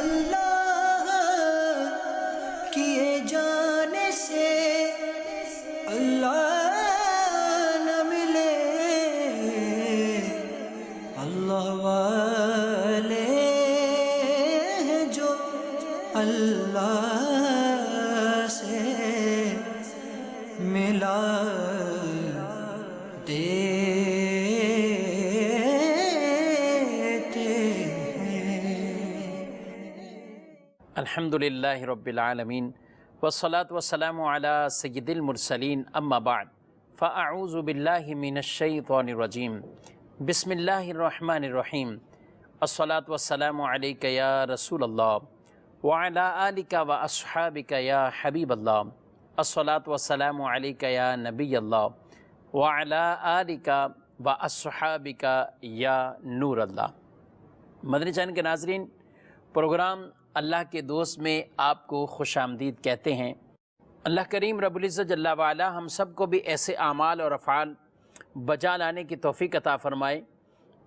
اللہ کیے جانے سے اللہ نہ ملے، اللہ والے ہیں جو اللہ سے ملا الحمدللہ رب العالمین والصلاة والسلام علی سید المرسلین اما بعد فاعوذ باللہ من الشیطان الرجیم بسم اللہ الرحمن الرحیم الصلاة والسلام علیک یا رسول اللہ وعلی آلک و اصحابک یا حبیب اللہ الصلاة والسلام علیک یا نبی اللہ وعلی آلک و اصحابک یا نور اللہ۔ مدنی چینل کے ناظرین، پروگرام اللہ کے دوست میں آپ کو خوش آمدید کہتے ہیں۔ اللہ کریم رب العزت جل وعلا ہم سب کو بھی ایسے اعمال اور افعال بجا لانے کی توفیق عطا فرمائے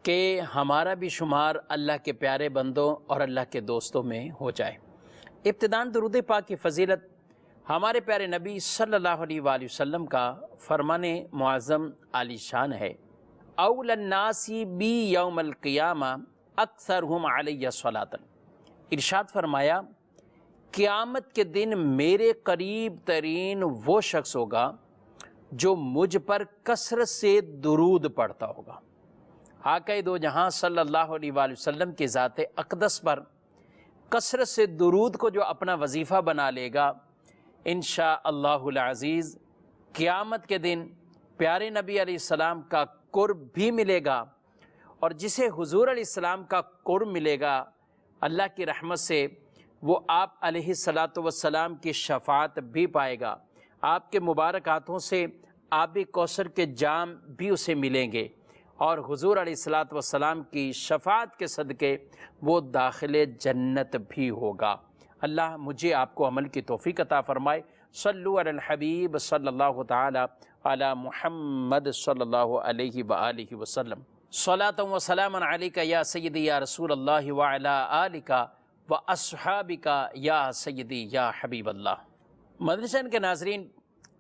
کہ ہمارا بھی شمار اللہ کے پیارے بندوں اور اللہ کے دوستوں میں ہو جائے۔ ابتداً درود پاک کی فضیلت ہمارے پیارے نبی صلی اللہ علیہ وآلہ وسلم کا فرمان معظم عالی شان ہے۔ اول الناس بی یوم القیامہ اکثرہم علیہ صلاۃ۔ ارشاد فرمایا قیامت کے دن میرے قریب ترین وہ شخص ہوگا جو مجھ پر کثرت سے درود پڑھتا ہوگا۔ آقا دو جہاں صلی اللہ علیہ وآلہ وسلم کی ذات اقدس پر کثرت سے درود کو جو اپنا وظیفہ بنا لے گا، انشاءاللہ العزیز قیامت کے دن پیارے نبی علیہ السلام کا قرب بھی ملے گا، اور جسے حضور علیہ السلام کا قرب ملے گا اللہ کی رحمت سے وہ آپ علیہ السلام کی شفاعت بھی پائے گا۔ آپ کے مبارک ہاتھوں سے آب کوثر کے جام بھی اسے ملیں گے، اور حضور علیہ السلام کی شفاعت کے صدقے وہ داخل جنت بھی ہوگا۔ اللہ مجھے آپ کو عمل کی توفیق عطا فرمائے۔ صلو علی الحبیب صلی اللہ تعالی علی محمد صلی اللہ علیہ وآلہ وسلم۔ صلاۃ و سلام علیک یا سیدی یا رسول اللہ وعلی آلک و اصحابک یا سیدی یا حبیب اللہ۔ مدنی چینل کے ناظرین،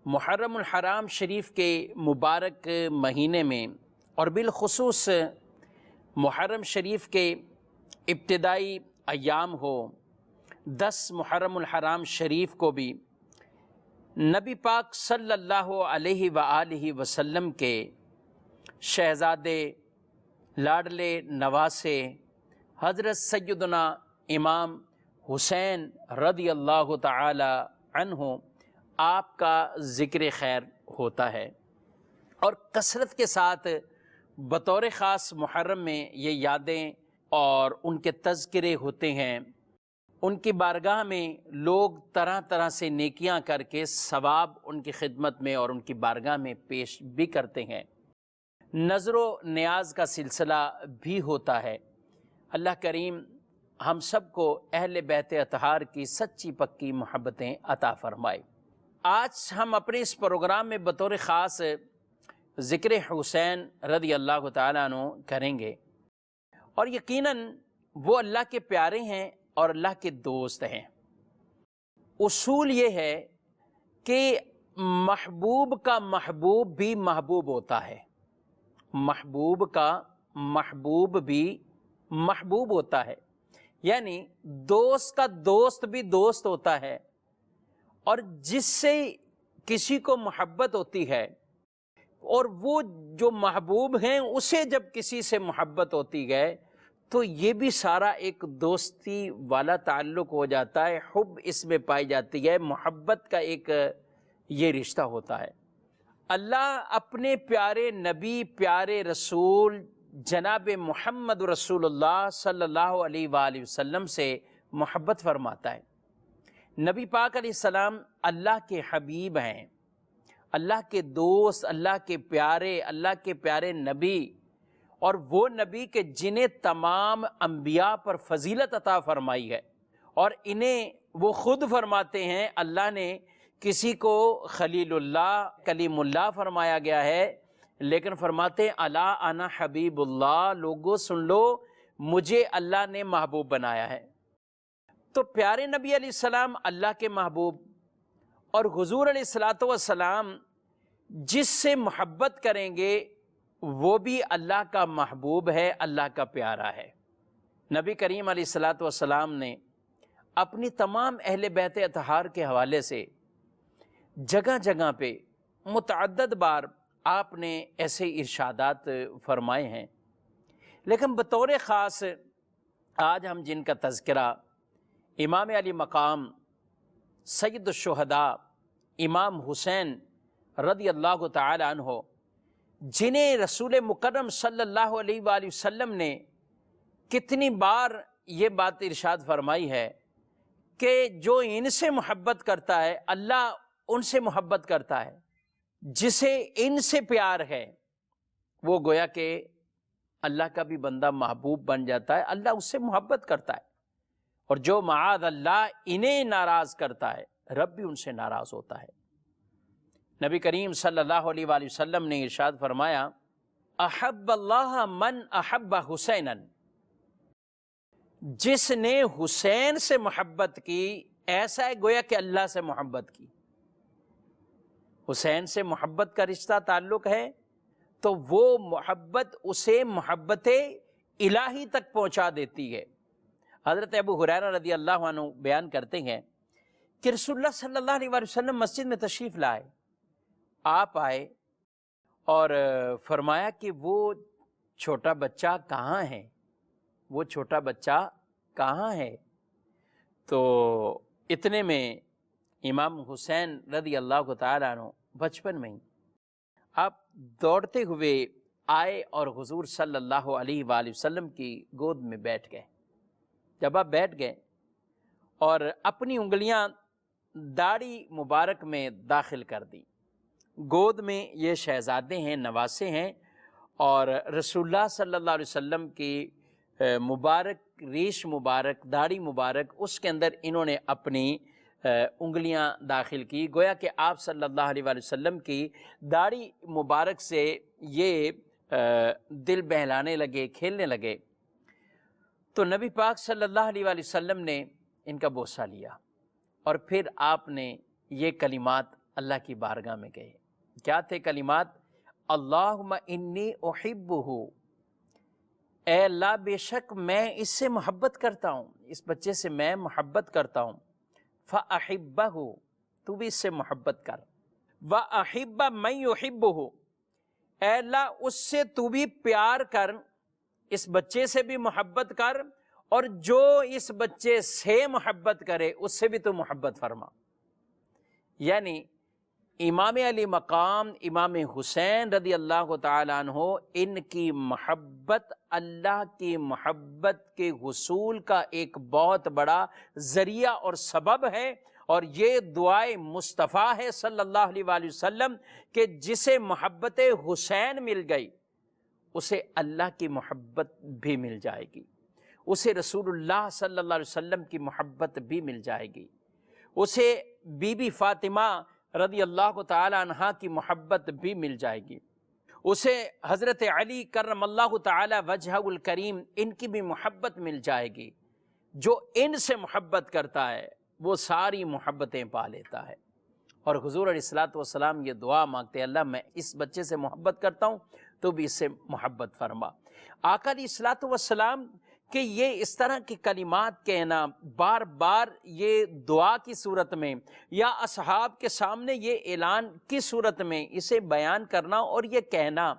محرم الحرام شریف کے مبارک مہینے میں اور بالخصوص محرم شریف کے ابتدائی ایام ہو، 10 محرم الحرام شریف کو بھی نبی پاک صلی اللہ علیہ وآلہ وسلم کے شہزادے لاڈلے نواسے حضرت سیدنا امام حسین رضی اللہ تعالی عنہ آپ کا ذکر خیر ہوتا ہے، اور کثرت کے ساتھ بطور خاص محرم میں یہ یادیں اور ان کے تذکرے ہوتے ہیں۔ ان کی بارگاہ میں لوگ طرح طرح سے نیکیاں کر کے ثواب ان کی خدمت میں اور ان کی بارگاہ میں پیش بھی کرتے ہیں۔ نظر و نیاز کا سلسلہ بھی ہوتا ہے۔ اللہ کریم ہم سب کو اہل بیت اطہار کی سچی پکی محبتیں عطا فرمائے۔ آج ہم اپنے اس پروگرام میں بطور خاص ذکر حسین رضی اللہ تعالیٰ عنہ کریں گے، اور یقیناً وہ اللہ کے پیارے ہیں اور اللہ کے دوست ہیں۔ اصول یہ ہے کہ محبوب کا محبوب بھی محبوب ہوتا ہے، محبوب کا محبوب بھی محبوب ہوتا ہے، یعنی دوست کا دوست بھی دوست ہوتا ہے، اور جس سے کسی کو محبت ہوتی ہے اور وہ جو محبوب ہیں اسے جب کسی سے محبت ہوتی ہے تو یہ بھی سارا ایک دوستی والا تعلق ہو جاتا ہے، حب اس میں پائی جاتی ہے، محبت کا ایک یہ رشتہ ہوتا ہے۔ اللہ اپنے پیارے نبی پیارے رسول جناب محمد رسول اللہ صلی اللہ علیہ وآلہ وسلم سے محبت فرماتا ہے۔ نبی پاک علیہ السلام اللہ کے حبیب ہیں، اللہ کے دوست، اللہ کے پیارے نبی، اور وہ نبی کے جنہیں تمام انبیاء پر فضیلت عطا فرمائی ہے، اور انہیں وہ خود فرماتے ہیں اللہ نے کسی کو خلیل اللہ کلیم اللہ فرمایا گیا ہے، لیکن فرماتے ہیں الا انا حبیب اللہ، لوگو سن لو مجھے اللہ نے محبوب بنایا ہے۔ تو پیارے نبی علیہ السلام اللہ کے محبوب، اور حضور علیہ الصلاۃ والسلام جس سے محبت کریں گے وہ بھی اللہ کا محبوب ہے، اللہ کا پیارا ہے۔ نبی کریم علیہ الصلاۃ والسلام نے اپنی تمام اہل بیت اطہار کے حوالے سے جگہ جگہ پہ متعدد بار آپ نے ایسے ارشادات فرمائے ہیں، لیکن بطور خاص آج ہم جن کا تذکرہ امام علی مقام سید الشہداء امام حسین رضی اللہ تعالی عنہ، جنہیں رسول مکرم صلی اللہ علیہ وآلہ وسلم نے کتنی بار یہ بات ارشاد فرمائی ہے کہ جو ان سے محبت کرتا ہے اللہ ان سے محبت کرتا ہے، جسے ان سے پیار ہے وہ گویا کہ اللہ کا بھی بندہ محبوب بن جاتا ہے، اللہ اس سے محبت کرتا ہے، اور جو معاذ اللہ انہیں ناراض کرتا ہے رب بھی ان سے ناراض ہوتا ہے۔ نبی کریم صلی اللہ علیہ وآلہ وسلم نے ارشاد فرمایا، احب اللہ من احب حسینا، جس نے حسین سے محبت کی ایسا ہے گویا کہ اللہ سے محبت کی۔ حسین سے محبت کا رشتہ تعلق ہے تو وہ محبت اسے محبت الہی تک پہنچا دیتی ہے۔ حضرت ابو ہریرہ رضی اللہ عنہ بیان کرتے ہیں کہ رسول اللہ صلی اللہ علیہ وآلہ وسلم مسجد میں تشریف لائے، آپ آئے اور فرمایا کہ وہ چھوٹا بچہ کہاں ہے، وہ چھوٹا بچہ کہاں ہے؟ تو اتنے میں امام حسین رضی اللہ تعالیٰ عنہ بچپن میں ہی آپ دوڑتے ہوئے آئے اور حضور صلی اللہ علیہ وآلہ وسلم کی گود میں بیٹھ گئے۔ جب آپ بیٹھ گئے اور اپنی انگلیاں داڑھی مبارک میں داخل کر دیں، گود میں یہ شہزادے ہیں، نواسے ہیں، اور رسول اللہ صلی اللہ علیہ وسلم کی مبارک ریش مبارک، داڑھی مبارک، اس کے اندر انہوں نے اپنی انگلیاں داخل کی، گویا کہ آپ صلی اللہ علیہ وآلہ وسلم کی داڑھی مبارک سے یہ دل بہلانے لگے، کھیلنے لگے۔ تو نبی پاک صلی اللہ علیہ وآلہ وسلم نے ان کا بوسہ لیا اور پھر آپ نے یہ کلمات اللہ کی بارگاہ میں کہے۔ کیا تھے کلمات؟ اللہم انی احبہ، اے اللہ بے شک میں اس سے محبت کرتا ہوں، اس بچے سے میں محبت کرتا ہوں، فاحبہ، تو بھی اس سے محبت کر، واحب من یحبہ، اے اللہ اس سے تو بھی پیار کر، اس بچے سے بھی محبت کر، اور جو اس بچے سے محبت کرے اس سے بھی تو محبت فرما۔ یعنی امام علی مقام امام حسین رضی اللہ تعالیٰ عنہ، ان کی محبت اللہ کی محبت کے حصول کا ایک بہت بڑا ذریعہ اور سبب ہے، اور یہ دعائے مصطفیٰ ہے صلی اللہ علیہ وآلہ وسلم کہ جسے محبت حسین مل گئی اسے اللہ کی محبت بھی مل جائے گی، اسے رسول اللہ صلی اللہ علیہ وسلم کی محبت بھی مل جائے گی، اسے بی بی فاطمہ رضی اللہ تعالی عنہا کی محبت بھی مل جائے گی، اسے حضرت علی کرم اللہ تعالی وجہہ الکریم ان کی بھی محبت مل جائے گی۔ جو ان سے محبت کرتا ہے وہ ساری محبتیں پا لیتا ہے۔ اور حضور علیہ الصلوۃ والسلام یہ دعا مانگتے ہیں، اللہ میں اس بچے سے محبت کرتا ہوں تو بھی اس سے محبت فرما۔ آقا علیہ الصلوۃ والسلام کہ یہ اس طرح کی کلمات کہنا بار بار، یہ دعا کی صورت میں یا اصحاب کے سامنے یہ اعلان کی صورت میں اسے بیان کرنا اور یہ کہنا،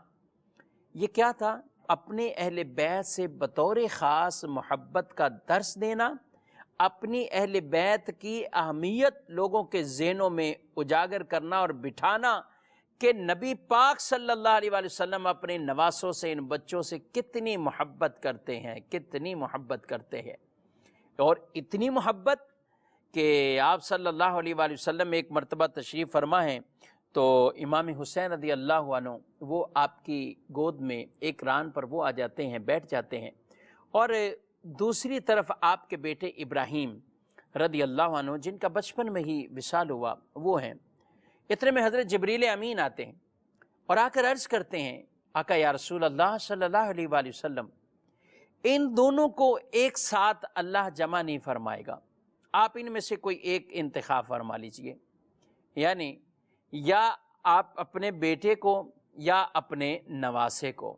یہ کیا تھا؟ اپنے اہل بیت سے بطور خاص محبت کا درس دینا، اپنی اہل بیت کی اہمیت لوگوں کے ذہنوں میں اجاگر کرنا اور بٹھانا کہ نبی پاک صلی اللہ علیہ وآلہ وسلم اپنے نواسوں سے، ان بچوں سے کتنی محبت کرتے ہیں، کتنی محبت کرتے ہیں، اور اتنی محبت کہ آپ صلی اللہ علیہ وآلہ وسلم ایک مرتبہ تشریف فرما ہیں تو امام حسین رضی اللہ عنہ وہ آپ کی گود میں ایک ران پر وہ آ جاتے ہیں، بیٹھ جاتے ہیں، اور دوسری طرف آپ کے بیٹے ابراہیم رضی اللہ عنہ جن کا بچپن میں ہی وصال ہوا وہ ہیں۔ اتنے میں حضرت جبریل امین آتے ہیں اور آ کر عرض کرتے ہیں، آقا یا رسول اللہ صلی اللہ علیہ وآلہ وسلم، ان دونوں کو ایک ساتھ اللہ جمع نہیں فرمائے گا، آپ ان میں سے کوئی ایک انتخاب فرما لیجئے، یعنی یا آپ اپنے بیٹے کو یا اپنے نواسے کو۔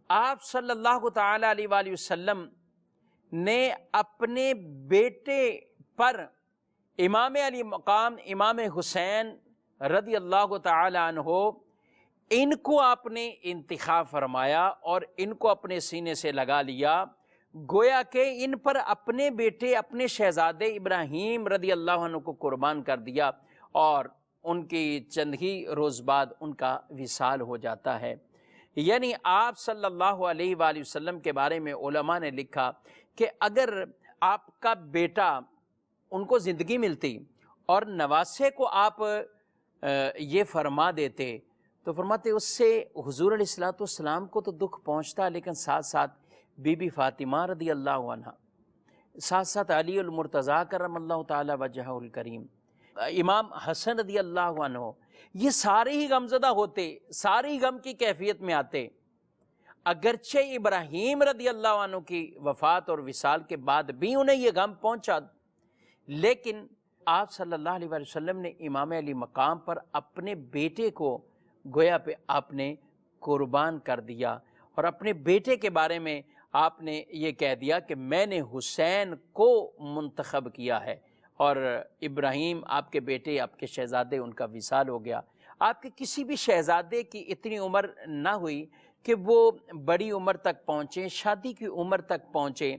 آپ صلی اللہ تعالی علیہ وآلہ وسلم نے اپنے بیٹے پر امام علی مقام امام حسین رضی اللہ تعالی عنہ، ان کو آپ نے انتخاب فرمایا اور ان کو اپنے سینے سے لگا لیا، گویا کہ ان پر اپنے بیٹے اپنے شہزادے ابراہیم رضی اللہ عنہ کو قربان کر دیا، اور ان کی چند ہی روز بعد ان کا وصال ہو جاتا ہے۔ یعنی آپ صلی اللہ علیہ وآلہ وسلم کے بارے میں علماء نے لکھا کہ اگر آپ کا بیٹا ان کو زندگی ملتی اور نواسے کو آپ یہ فرما دیتے تو فرماتے اس سے حضور علیہ الصلوۃ والسلام کو تو دکھ پہنچتا، لیکن ساتھ ساتھ بی بی فاطمہ رضی اللہ عنہ، ساتھ ساتھ علی المرتضیٰ کرم اللہ تعالی وجہہ الکریم، امام حسن رضی اللہ عنہ، یہ سارے ہی غمزدہ ہوتے، سارے ہی غم کی کیفیت میں آتے۔ اگرچہ ابراہیم رضی اللہ عنہ کی وفات اور وصال کے بعد بھی انہیں یہ غم پہنچا، لیکن آپ صلی اللہ علیہ وآلہ وسلم نے امام علی مقام پر اپنے بیٹے کو گویا پہ آپ نے قربان کر دیا، اور اپنے بیٹے کے بارے میں آپ نے یہ کہہ دیا کہ میں نے حسین کو منتخب کیا ہے، اور ابراہیم آپ کے بیٹے، آپ کے شہزادے، ان کا وصال ہو گیا۔ آپ کے کسی بھی شہزادے کی اتنی عمر نہ ہوئی کہ وہ بڑی عمر تک پہنچیں، شادی کی عمر تک پہنچیں،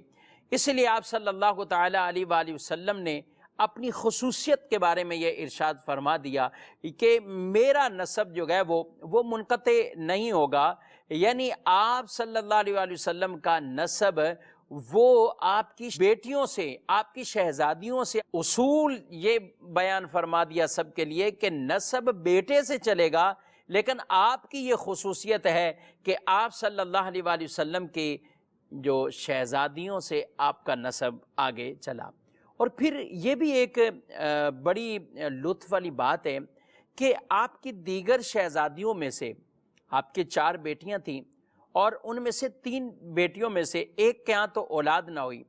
اس لیے آپ صلی اللہ تعالی علیہ وآلہ وسلم نے اپنی خصوصیت کے بارے میں یہ ارشاد فرما دیا کہ میرا نسب جو ہے وہ منقطع نہیں ہوگا، یعنی آپ صلی اللہ علیہ وآلہ وسلم کا نسب وہ آپ کی بیٹیوں سے، آپ کی شہزادیوں سے، اصول یہ بیان فرما دیا سب کے لیے کہ نسب بیٹے سے چلے گا، لیکن آپ کی یہ خصوصیت ہے کہ آپ صلی اللہ علیہ وآلہ وسلم کی جو شہزادیوں سے آپ کا نسب آگے چلا۔ اور پھر یہ بھی ایک بڑی لطف والی بات ہے کہ آپ کی دیگر شہزادیوں میں سے، آپ کی 4 بیٹیاں تھیں، اور ان میں سے 3 بیٹیوں میں سے ایک کے ہاں تو اولاد نہ ہوئی،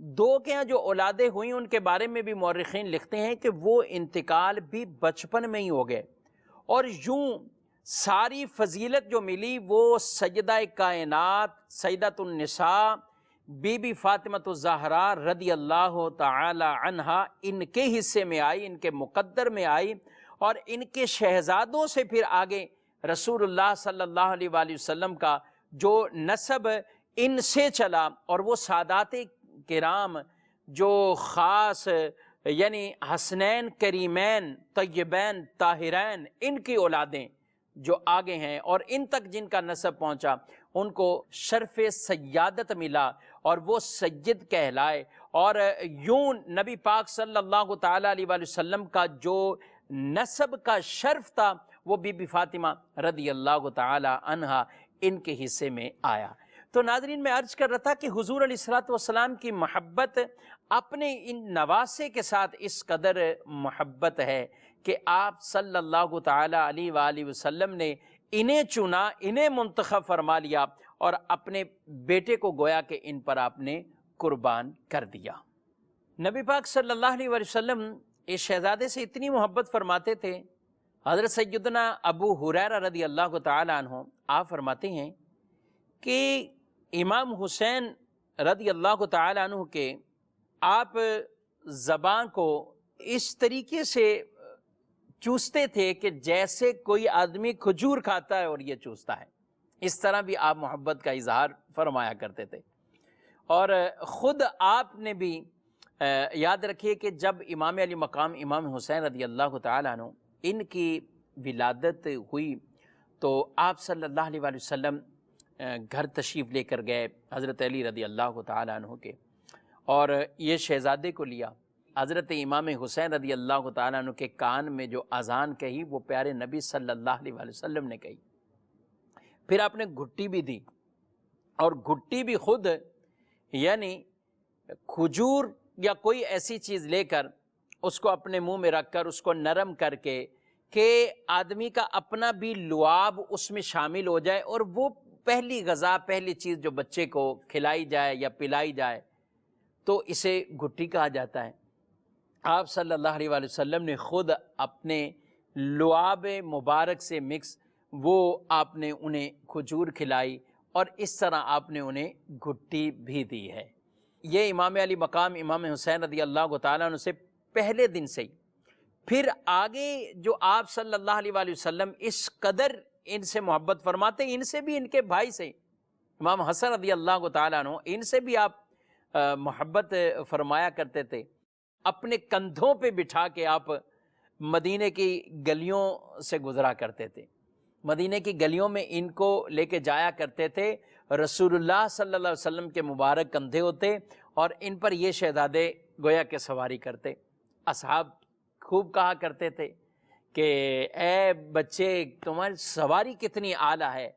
2 کے ہاں جو اولادیں ہوئیں ان کے بارے میں بھی مورخین لکھتے ہیں کہ وہ انتقال بھی بچپن میں ہی ہو گئے، اور یوں ساری فضیلت جو ملی وہ سیدہ کائنات سیدۃ النساء بی بی فاطمہ الزہرا رضی اللہ تعالی عنہا ان کے حصے میں آئی، ان کے مقدر میں آئی، اور ان کے شہزادوں سے پھر آگے رسول اللہ صلی اللہ علیہ وآلہ وسلم کا جو نسب ان سے چلا، اور وہ سادات کرام جو خاص یعنی حسنین کریمین طیبین طاہرین، ان کی اولادیں جو آگے ہیں اور ان تک جن کا نسب پہنچا، ان کو شرف سیادت ملا اور وہ سید کہلائے، اور یوں نبی پاک صلی اللہ تعالی علیہ وآلہ وسلم کا جو نسب کا شرف تھا وہ بی بی فاطمہ رضی اللہ تعالی عنہا ان کے حصے میں آیا۔ تو ناظرین، میں عرض کر رہا تھا کہ حضور علیہ الصلوۃ والسلام کی محبت اپنے ان نواسے کے ساتھ اس قدر محبت ہے کہ آپ صلی اللہ تعالی علیہ وآلہ وسلم نے انہیں چنا، انہیں منتخب فرما لیا، اور اپنے بیٹے کو گویا کہ ان پر آپ نے قربان کر دیا۔ نبی پاک صلی اللہ علیہ وآلہ وسلم اس شہزادے سے اتنی محبت فرماتے تھے، حضرت سیدنا ابو ہریرہ رضی اللہ تعالی عنہ آپ فرماتے ہیں کہ امام حسین رضی اللہ تعالی عنہ کے آپ زبان کو اس طریقے سے چوستے تھے کہ جیسے کوئی آدمی کھجور کھاتا ہے اور یہ چوستا ہے، اس طرح بھی آپ محبت کا اظہار فرمایا کرتے تھے۔ اور خود آپ نے بھی یاد رکھیے کہ جب امام علی مقام امام حسین رضی اللہ تعالی عنہ ان کی ولادت ہوئی تو آپ صلی اللہ علیہ وآلہ وسلم گھر تشریف لے کر گئے حضرت علی رضی اللہ تعالی عنہ کے، اور یہ شہزادے کو لیا۔ حضرت امام حسین رضی اللہ تعالیٰ عنہ کے کان میں جو اذان کہی وہ پیارے نبی صلی اللہ علیہ وآلہ وسلم نے کہی، پھر آپ نے گھٹی بھی دی، اور گھٹی بھی خود یعنی کھجور یا کوئی ایسی چیز لے کر اس کو اپنے منہ میں رکھ کر اس کو نرم کر کے کہ آدمی کا اپنا بھی لعاب اس میں شامل ہو جائے، اور وہ پہلی غذا، پہلی چیز جو بچے کو کھلائی جائے یا پلائی جائے تو اسے گھٹی کہا جاتا ہے۔ آپ صلی اللہ علیہ وآلہ وسلم نے خود اپنے لعاب مبارک سے مکس وہ آپ نے انہیں کھجور کھلائی اور اس طرح آپ نے انہیں گھٹی بھی دی ہے۔ یہ امام علی مقام امام حسین رضی اللہ تعالیٰ عنہ سے پہلے دن سے ہی، پھر آگے جو آپ صلی اللہ علیہ وآلہ وسلم اس قدر ان سے محبت فرماتے، ان سے بھی ان کے بھائی سے امام حسن رضی اللہ تعالیٰ عنہ، ان سے بھی آپ محبت فرمایا کرتے تھے۔ اپنے کندھوں پہ بٹھا کے آپ مدینے کی گلیوں سے گزرا کرتے تھے، مدینے کی گلیوں میں ان کو لے کے جایا کرتے تھے۔ رسول اللہ صلی اللہ علیہ وسلم کے مبارک کندھے ہوتے اور ان پر یہ شہزادے گویا کہ سواری کرتے۔ اصحاب خوب کہا کرتے تھے کہ اے بچے تمہاری سواری کتنی اعلیٰ ہے،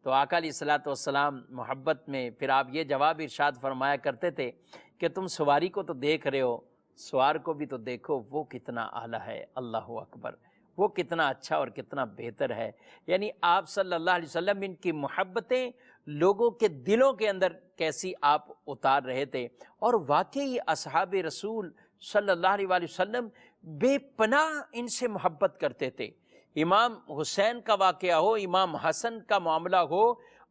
تو آقا علیہ الصلوۃ والسلام محبت میں پھر آپ یہ جواب ارشاد فرمایا کرتے تھے کہ تم سواری کو تو دیکھ رہے ہو، سوار کو بھی تو دیکھو، وہ کتنا اعلیٰ ہے، اللہ اکبر، وہ کتنا اچھا اور کتنا بہتر ہے۔ یعنی آپ صلی اللہ علیہ وسلم ان کی محبتیں لوگوں کے دلوں کے اندر کیسی آپ اتار رہے تھے، اور واقعی اصحاب رسول صلی اللہ علیہ وآلہ وسلم بے پناہ ان سے محبت کرتے تھے۔ امام حسین کا واقعہ ہو، امام حسن کا معاملہ ہو،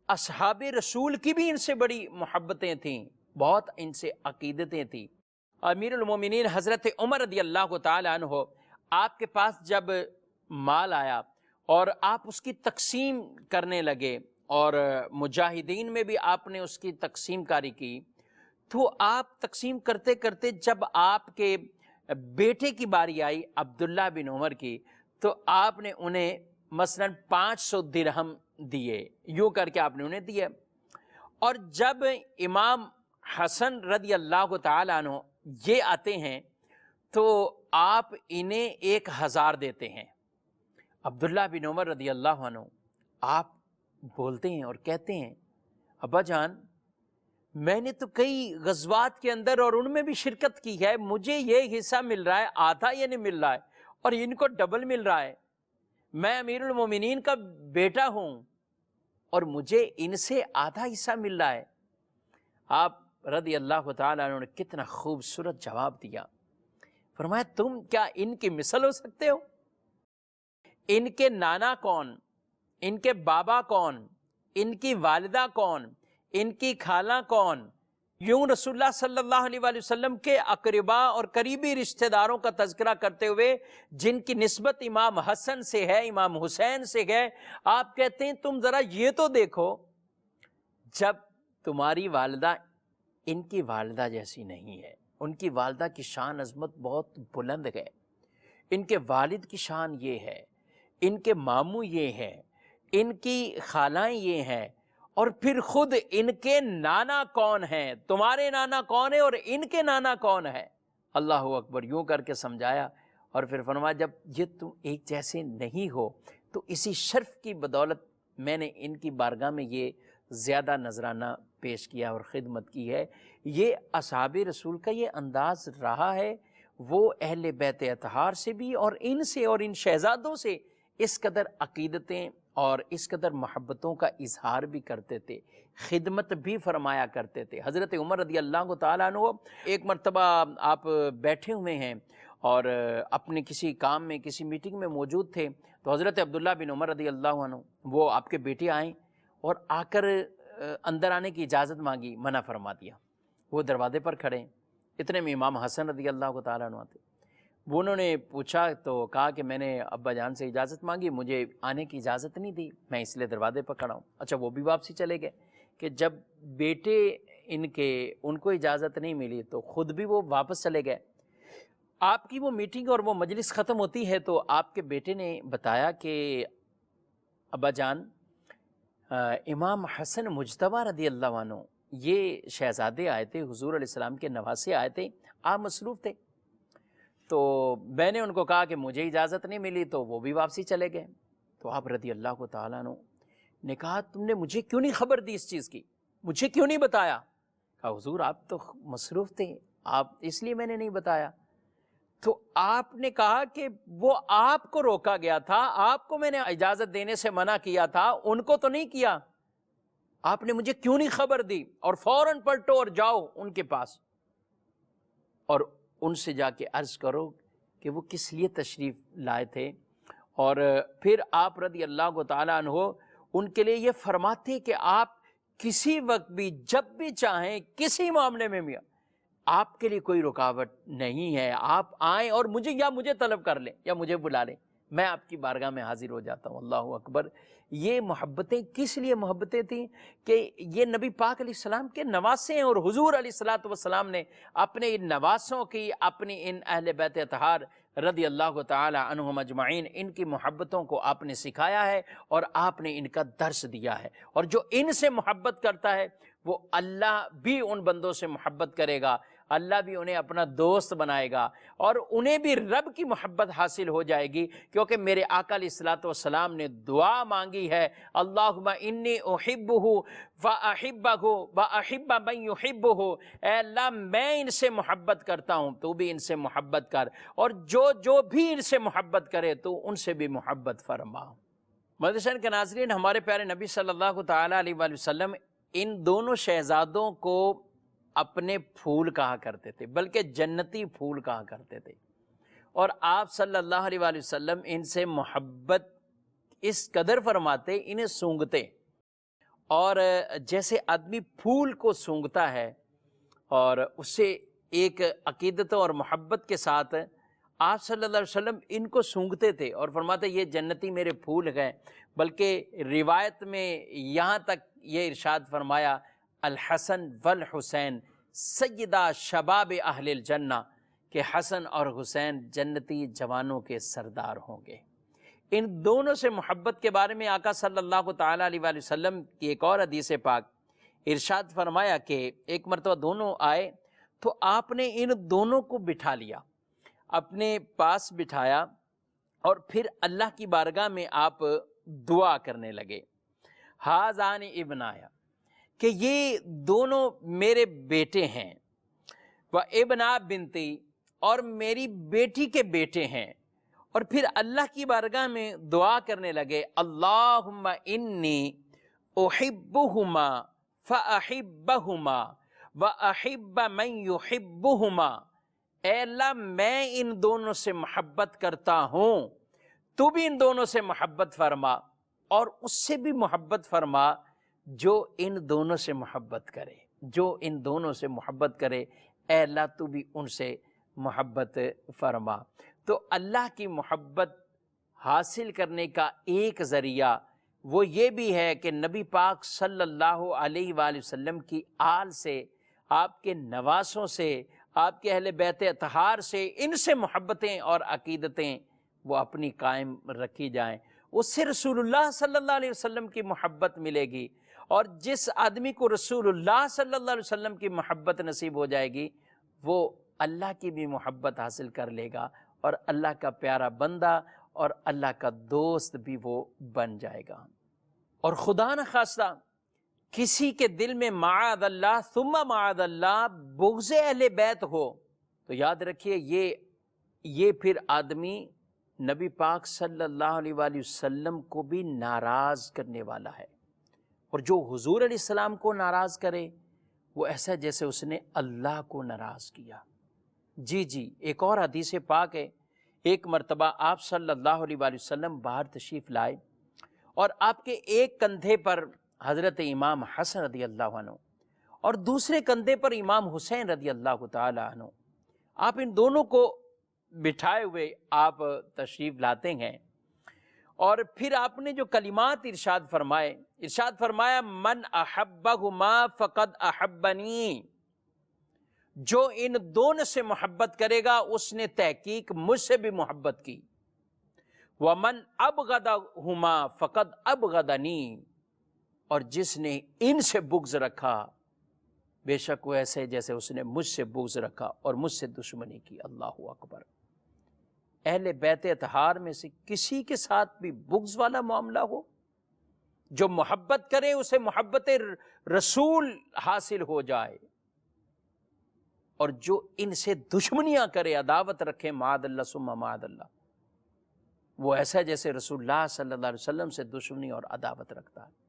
اصحاب رسول کی بھی ان سے بڑی محبتیں تھیں، بہت ان سے عقیدتیں تھیں۔ امیر المومنین حضرت عمر رضی اللہ تعالیٰ عنہ، آپ کے پاس جب مال آیا اور آپ اس کی تقسیم کرنے لگے اور مجاہدین میں بھی آپ نے اس کی تقسیم کاری کی، تو آپ تقسیم کرتے کرتے جب آپ کے بیٹے کی باری آئی عبداللہ بن عمر کی، تو آپ نے انہیں مثلاً 500 درہم دیے، یوں کر کے آپ نے انہیں دیے۔ اور جب امام حسن رضی اللہ تعالیٰ عنہ یہ آتے ہیں تو آپ انہیں 1000 دیتے ہیں۔ عبداللہ بن عمر رضی اللہ عنہ آپ بولتے ہیں اور کہتے ہیں، ابا جان میں نے تو کئی غزوات کے اندر اور ان میں بھی شرکت کی ہے، مجھے یہ حصہ مل رہا ہے، آدھا یہ نہیں مل رہا ہے، اور ان کو ڈبل مل رہا ہے۔ میں امیر المومنین کا بیٹا ہوں اور مجھے ان سے آدھا حصہ مل رہا ہے۔ آپ رضی اللہ تعالیٰ عنہ نے کتنا خوبصورت جواب دیا، فرمایا تم کیا ان کی مثل ہو سکتے ہو؟ ان کے نانا کون، ان کے بابا کون، ان کی والدہ کون، ان کی خالہ کون؟ یوں رسول اللہ صلی اللہ علیہ وآلہ وسلم کے اقربا اور قریبی رشتہ داروں کا تذکرہ کرتے ہوئے جن کی نسبت امام حسن سے ہے، امام حسین سے ہے، آپ کہتے ہیں تم ذرا یہ تو دیکھو، جب تمہاری والدہ ان کی والدہ جیسی نہیں ہے، ان کی والدہ کی شان عظمت بہت بلند ہے، ان کے والد کی شان یہ ہے، ان کے ماموں یہ ہے، ان کی خالائیں یہ ہیں، اور پھر خود ان کے نانا کون ہیں، تمہارے نانا کون ہے اور ان کے نانا کون ہے، اللہ اکبر، یوں کر کے سمجھایا۔ اور پھر فرمایا جب یہ تم ایک جیسے نہیں ہو تو اسی شرف کی بدولت میں نے ان کی بارگاہ میں یہ زیادہ نذرانہ پیش کیا اور خدمت کی ہے۔ یہ اصحاب رسول کا یہ انداز رہا ہے، وہ اہل بیت اطہار سے بھی اور ان سے اور ان شہزادوں سے اس قدر عقیدتیں اور اس قدر محبتوں کا اظہار بھی کرتے تھے، خدمت بھی فرمایا کرتے تھے۔ حضرت عمر رضی اللہ تعالیٰ عنہ ایک مرتبہ آپ بیٹھے ہوئے ہیں اور اپنے کسی کام میں کسی میٹنگ میں موجود تھے، تو حضرت عبداللہ بن عمر رضی اللہ عنہ وہ آپ کے بیٹے آئیں اور آ کر اندر آنے کی اجازت مانگی، منع فرما دیا۔ وہ دروازے پر کھڑے ہیں، اتنے میں امام حسن رضی اللہ تعالیٰ عنہ آتے، وہ انہوں نے پوچھا تو کہا کہ میں نے ابا جان سے اجازت مانگی، مجھے آنے کی اجازت نہیں دی، میں اس لیے دروازے پر کھڑا ہوں۔ اچھا وہ بھی واپسی چلے گئے کہ جب بیٹے ان کو اجازت نہیں ملی تو خود بھی وہ واپس چلے گئے۔ آپ کی وہ میٹنگ اور وہ مجلس ختم ہوتی ہے تو آپ کے بیٹے نے بتایا کہ ابا جان امام حسن مجتبیٰ رضی اللہ عنہ یہ شہزادے آئے تھے، حضور علیہ السلام کے نواسے آئے تھے، آپ مصروف تھے، تو میں نے ان کو کہا کہ مجھے اجازت نہیں ملی تو وہ بھی واپسی چلے گئے۔ تو آپ رضی اللہ تعالیٰ عنہ نے کہا تم نے مجھے کیوں نہیں خبر دی اس چیز کی، مجھے کیوں نہیں بتایا؟ کہا حضور آپ تو مصروف تھے، آپ اس لیے میں نے نہیں بتایا۔ تو آپ نے کہا کہ وہ آپ کو روکا گیا تھا، آپ کو میں نے اجازت دینے سے منع کیا تھا، ان کو تو نہیں کیا، آپ نے مجھے کیوں نہیں خبر دی؟ اور فوراً پلٹو اور جاؤ ان کے پاس اور ان سے جا کے عرض کرو کہ وہ کس لیے تشریف لائے تھے۔ اور پھر آپ رضی اللہ تعالیٰ عنہ ان کے لیے یہ فرماتے کہ آپ کسی وقت بھی جب بھی چاہیں کسی معاملے میں بھی آپ کے لیے کوئی رکاوٹ نہیں ہے، آپ آئیں اور مجھے طلب کر لیں یا مجھے بلا لیں، میں آپ کی بارگاہ میں حاضر ہو جاتا ہوں۔ اللہ اکبر۔ یہ محبتیں کس لیے محبتیں تھیں کہ یہ نبی پاک علیہ السلام کے نواسے ہیں، اور حضور علیہ الصلوۃ والسلام نے اپنے ان نواسوں کی، اپنی ان اہل بیت اطہار رضی اللہ تعالی عنہم اجمعین، ان کی محبتوں کو آپ نے سکھایا ہے اور آپ نے ان کا درس دیا ہے۔ اور جو ان سے محبت کرتا ہے وہ اللہ بھی ان بندوں سے محبت کرے گا، اللہ بھی انہیں اپنا دوست بنائے گا، اور انہیں بھی رب کی محبت حاصل ہو جائے گی، کیونکہ میرے آقا علیہ الصلوۃ والسلام نے دعا مانگی ہے، اللہم انی احبہ واحبہ واحب من یحبہ، اے اللہ میں ان سے محبت کرتا ہوں، تو بھی ان سے محبت کر، اور جو بھی ان سے محبت کرے تو ان سے بھی محبت فرما۔ مدرسین کے ناظرین، ہمارے پیارے نبی صلی اللہ تعالیٰ علیہ وآلہ وسلم ان دونوں شہزادوں کو اپنے پھول کہا کرتے تھے، بلکہ جنتی پھول کہا کرتے تھے، اور آپ صلی اللہ علیہ وآلہ وسلم ان سے محبت اس قدر فرماتے، انہیں سونگھتے، اور جیسے آدمی پھول کو سونگھتا ہے اور اسے ایک عقیدت اور محبت کے ساتھ آپ صلی اللہ علیہ وسلم ان کو سونگھتے تھے اور فرماتے یہ جنتی میرے پھول ہیں۔ بلکہ روایت میں یہاں تک یہ ارشاد فرمایا، الحسن والحسین سیدہ شباب اہل الجنہ، کہ حسن اور حسین جنتی جوانوں کے سردار ہوں گے۔ ان دونوں سے محبت کے بارے میں آقا صلی اللہ تعالیٰ علیہ وآلہ وسلم کی ایک اور حدیث پاک ارشاد فرمایا کہ ایک مرتبہ دونوں آئے تو آپ نے ان دونوں کو بٹھا لیا، اپنے پاس بٹھایا، اور پھر اللہ کی بارگاہ میں آپ دعا کرنے لگے، ہذان ابنایا، کہ یہ دونوں میرے بیٹے ہیں، و ابنا بنتی، اور میری بیٹی کے بیٹے ہیں، اور پھر اللہ کی بارگاہ میں دعا کرنے لگے، اللہم انی احبہما فاحبہما واحب من یحبہما، اے اللہ میں ان دونوں سے محبت کرتا ہوں، تو بھی ان دونوں سے محبت فرما، اور اس سے بھی محبت فرما جو ان دونوں سے محبت کرے، جو ان دونوں سے محبت کرے، اے اللہ تو بھی ان سے محبت فرما۔ تو اللہ کی محبت حاصل کرنے کا ایک ذریعہ وہ یہ بھی ہے کہ نبی پاک صلی اللہ علیہ وآلہ وسلم کی آل سے، آپ کے نواسوں سے، آپ کے اہل بیت اطہار سے، ان سے محبتیں اور عقیدتیں وہ اپنی قائم رکھی جائیں۔ اس سے رسول اللہ صلی اللہ علیہ وسلم کی محبت ملے گی، اور جس آدمی کو رسول اللہ صلی اللہ علیہ وسلم کی محبت نصیب ہو جائے گی وہ اللہ کی بھی محبت حاصل کر لے گا، اور اللہ کا پیارا بندہ اور اللہ کا دوست بھی وہ بن جائے گا۔ اور خدا نخواستہ کسی کے دل میں معاذ اللہ ثم معاذ اللہ بغض اہل بیت ہو تو یاد رکھیے یہ پھر آدمی نبی پاک صلی اللہ علیہ وآلہ وسلم کو بھی ناراض کرنے والا ہے، اور جو حضور علیہ السلام کو ناراض کرے وہ ایسا جیسے اس نے اللہ کو ناراض کیا۔ جی ایک اور حدیث پاک ہے، ایک مرتبہ آپ صلی اللہ علیہ وآلہ وسلم باہر تشریف لائے، اور آپ کے ایک کندھے پر حضرت امام حسن رضی اللہ عنہ اور دوسرے کندھے پر امام حسین رضی اللہ تعالی عنہ، آپ ان دونوں کو بٹھائے ہوئے آپ تشریف لاتے ہیں، اور پھر آپ نے جو کلمات ارشاد فرمایا من احبہما فقد احبنی، جو ان دونوں سے محبت کرے گا اس نے تحقیق مجھ سے بھی محبت کی، ومن ابغضہما فقد ابغضنی، اور جس نے ان سے بغض رکھا بے شک وہ ایسے جیسے اس نے مجھ سے بغض رکھا اور مجھ سے دشمنی کی۔ اللہ اکبر۔ اہل بیت اطہار میں سے کسی کے ساتھ بھی بغض والا معاملہ ہو، جو محبت کرے اسے محبت رسول حاصل ہو جائے، اور جو ان سے دشمنیاں کرے، عداوت رکھے، معاذ اللہ ثم معاذ اللہ، وہ ایسا جیسے رسول اللہ صلی اللہ علیہ وسلم سے دشمنی اور عداوت رکھتا ہے۔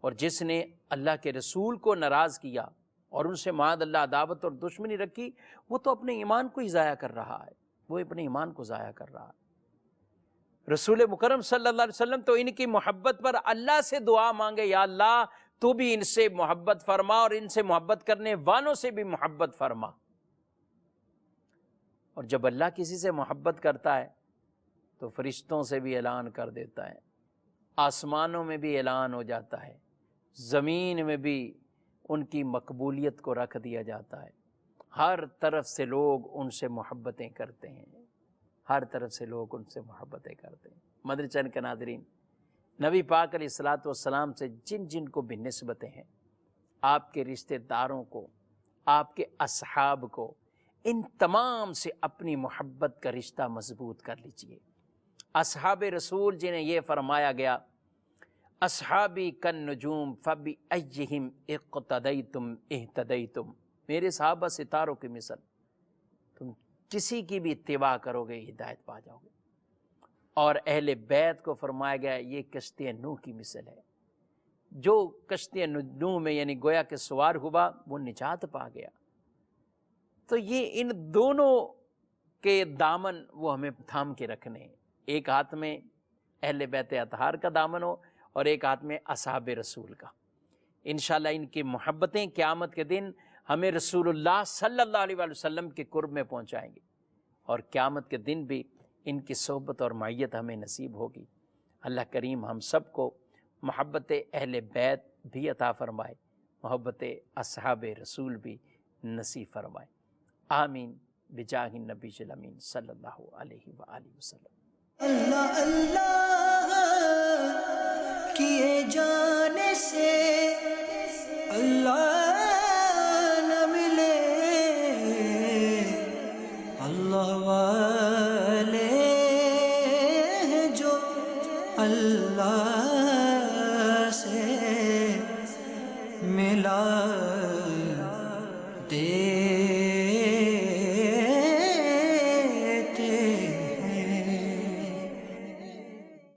اور جس نے اللہ کے رسول کو ناراض کیا اور ان سے معاذ اللہ عداوت اور دشمنی رکھی، وہ تو اپنے ایمان کو ہی ضائع کر رہا ہے، وہ اپنے ایمان کو ضائع کر رہا ہے۔ رسول مکرم صلی اللہ علیہ وسلم تو ان کی محبت پر اللہ سے دعا مانگے، یا اللہ تو بھی ان سے محبت فرما اور ان سے محبت کرنے والوں سے بھی محبت فرما۔ اور جب اللہ کسی سے محبت کرتا ہے تو فرشتوں سے بھی اعلان کر دیتا ہے، آسمانوں میں بھی اعلان ہو جاتا ہے، زمین میں بھی ان کی مقبولیت کو رکھ دیا جاتا ہے۔ ہر طرف سے لوگ ان سے محبتیں کرتے ہیں، ہر طرف سے لوگ ان سے محبتیں کرتے ہیں۔ مدنی چینل کے ناظرین، نبی پاک علیہ الصلوۃ والسلام سے جن جن کو بھی نسبتیں ہیں، آپ کے رشتہ داروں کو، آپ کے اصحاب کو، ان تمام سے اپنی محبت کا رشتہ مضبوط کر لیجئے۔ اصحاب رسول جنہیں یہ فرمایا گیا، اصحابی کالنجوم فبأیہم اقتدیتم اہتدیتم، میرے صحابہ ستاروں کی مثل، تم کسی کی بھی اتباع کرو گے ہدایت پا جاؤ گے۔ اور اہل بیت کو فرمایا گیا یہ کشتی نوح کی مثل ہے، جو کشتی نوح میں یعنی گویا کہ سوار ہوا وہ نجات پا گیا۔ تو یہ ان دونوں کے دامن وہ ہمیں تھام کے رکھنے ہیں، ایک ہاتھ میں اہل بیت اطہار کا دامن ہو اور ایک ہاتھ میں اصحاب رسول کا۔ انشاءاللہ ان کی محبتیں قیامت کے دن ہمیں رسول اللہ صلی اللہ علیہ وآلہ وسلم کے قرب میں پہنچائیں گے، اور قیامت کے دن بھی ان کی صحبت اور معیت ہمیں نصیب ہوگی۔ اللہ کریم ہم سب کو محبت اہل بیت بھی عطا فرمائے، محبت اصحاب رسول بھی نصیب فرمائے، آمین بجاہ النبی الامین صلی اللہ علیہ وآلہ وسلم۔ اللہ اللہ کیے جانے سے اللہ نہ ملے، اللہ والے ہیں جو اللہ سے ملا دے۔